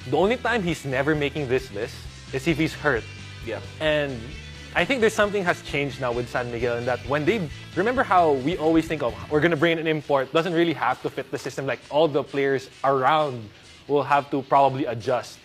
The only time he's never making this list is if he's hurt. Yeah. And I think there's something has changed now with San Miguel in that when they remember how we always think of we're gonna bring in an import, doesn't really have to fit the system. Like all the players around will have to probably adjust.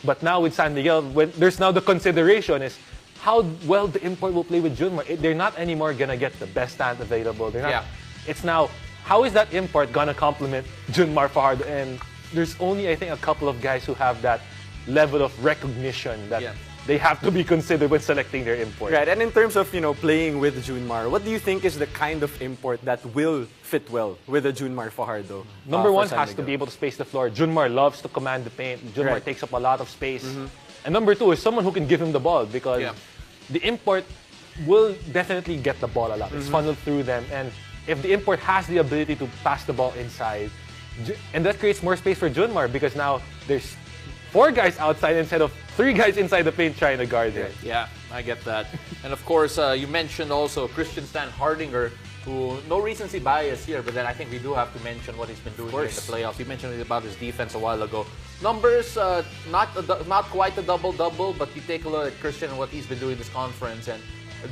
But now with San Miguel, when there's now the consideration is how well the import will play with Junmar. They're not anymore gonna get the best talent available. They're not. Yeah. It's now how is that import gonna complement Junmar Fajardo? And there's only I think a couple of guys who have that level of recognition that. They have to be considered when selecting their import. Right, and in terms of, playing with Junmar, what do you think is the kind of import that will fit well with a Junmar Fajardo? Number one has to be able to space the floor. Junmar loves to command the paint. Junmar takes up a lot of space. And number two is someone who can give him the ball because the import will definitely get the ball a lot. It's funneled through them. And if the import has the ability to pass the ball inside, and that creates more space for Junmar because now there's 4 guys outside instead of 3 guys inside the paint trying to guard it. Yeah, I get that. And of course, you mentioned also Christian Stanhardinger, who no recency bias here, but then I think we do have to mention what he's been doing here in the playoffs. You mentioned about his defense a while ago. Numbers, not quite a double-double, but you take a look at Christian and what he's been doing this conference, and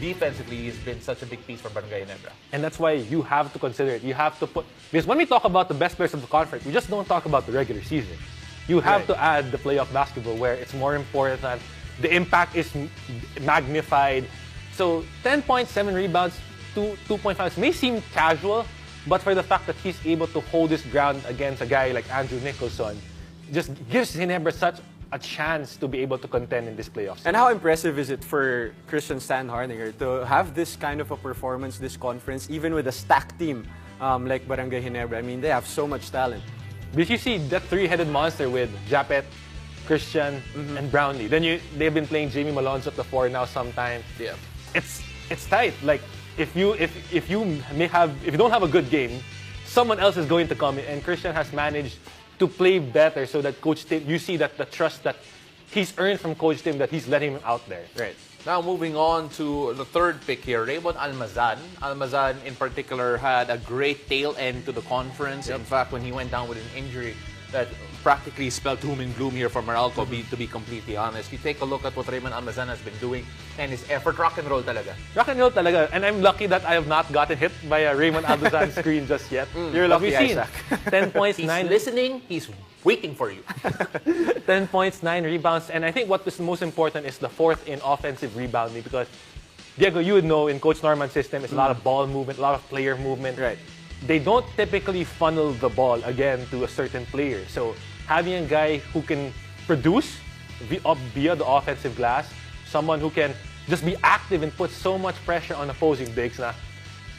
defensively, he's been such a big piece for Barangay Ginebra. And that's why you have to consider it. You have to put... Because when we talk about the best players of the conference, we just don't talk about the regular season. You have to add the playoff basketball where it's more important and the impact is magnified. So 10 points, 7 rebounds, 2.5 may seem casual, but for the fact that he's able to hold his ground against a guy like Andrew Nicholson, just gives Ginebra such a chance to be able to contend in this playoffs. And how impressive is it for Christian Stanhardinger to have this kind of a performance this conference, even with a stacked team like Barangay Ginebra? I mean, they have so much talent. Because you see that 3-headed monster with Japet, Christian, and Brownlee. Then they've been playing Jamie Malonzo at the 4 now sometime. Yeah. It's tight. Like if you don't have a good game, someone else is going to come in, and Christian has managed to play better so that Coach Tim, you see that the trust that he's earned from Coach Tim that he's letting him out there. Right. Now moving on to the third pick here, Raymond Almazan. Almazan in particular had a great tail end to the conference. In fact, when he went down with an injury that practically spelled doom and gloom here for Meralco, to be completely honest. You take a look at what Raymond Almazan has been doing and his effort, rock and roll talaga. Rock and roll talaga. And I'm lucky that I have not gotten hit by a Raymond Almazan screen just yet. You're lucky, Isaac. 10 points, He's 9... listening, he's waiting for you. 10 points, 9 rebounds. And I think what is most important is the 4th in offensive rebounding because, Diego, you would know in Coach Norman's system, it's a lot of ball movement, a lot of player movement. Right. They don't typically funnel the ball, again, to a certain player. So having a guy who can produce via the offensive glass, someone who can just be active and put so much pressure on opposing bigs na,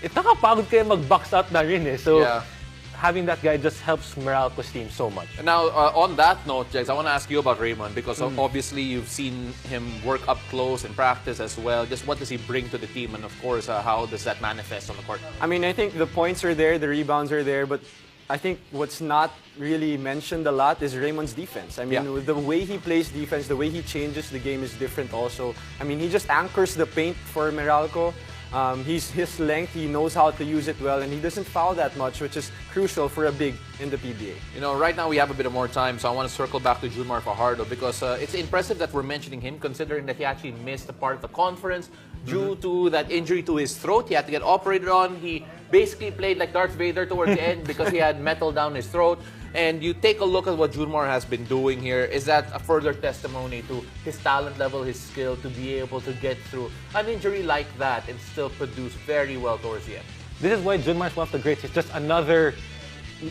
nakapagod kayo mag-box out na rin eh. So having that guy just helps Meralco's team so much. Now, on that note, Jex, I want to ask you about Raymond because obviously you've seen him work up close in practice as well. Just what does he bring to the team, and of course, how does that manifest on the court? I mean, I think the points are there, the rebounds are there, but I think what's not really mentioned a lot is Raymond's defense. I mean, with the way he plays defense, the way he changes the game is different also. I mean, he just anchors the paint for Meralco. His length, he knows how to use it well, and he doesn't foul that much, which is crucial for a big in the PBA. You know, right now we have a bit more time, so I want to circle back to Junmar Fajardo because it's impressive that we're mentioning him, considering that he actually missed a part of the conference due to that injury to his throat. He had to get operated on. He basically played like Darth Vader towards the end because he had metal down his throat. And you take a look at what Junmar has been doing here. Is that a further testimony to his talent level, his skill to be able to get through an injury like that and still produce very well towards the end? This is why Junmar is one of the greats. It's just another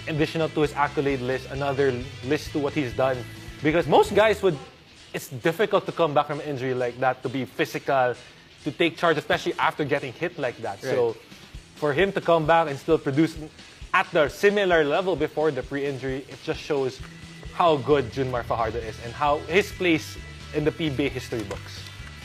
additional to his accolade list, another list to what he's done. Because most guys it's difficult to come back from an injury like that, to be physical, to take charge, especially after getting hit like that. Right. So for him to come back and still produce at the similar level before the pre-injury, it just shows how good Junmar Fajardo is and how his place in the PBA history books.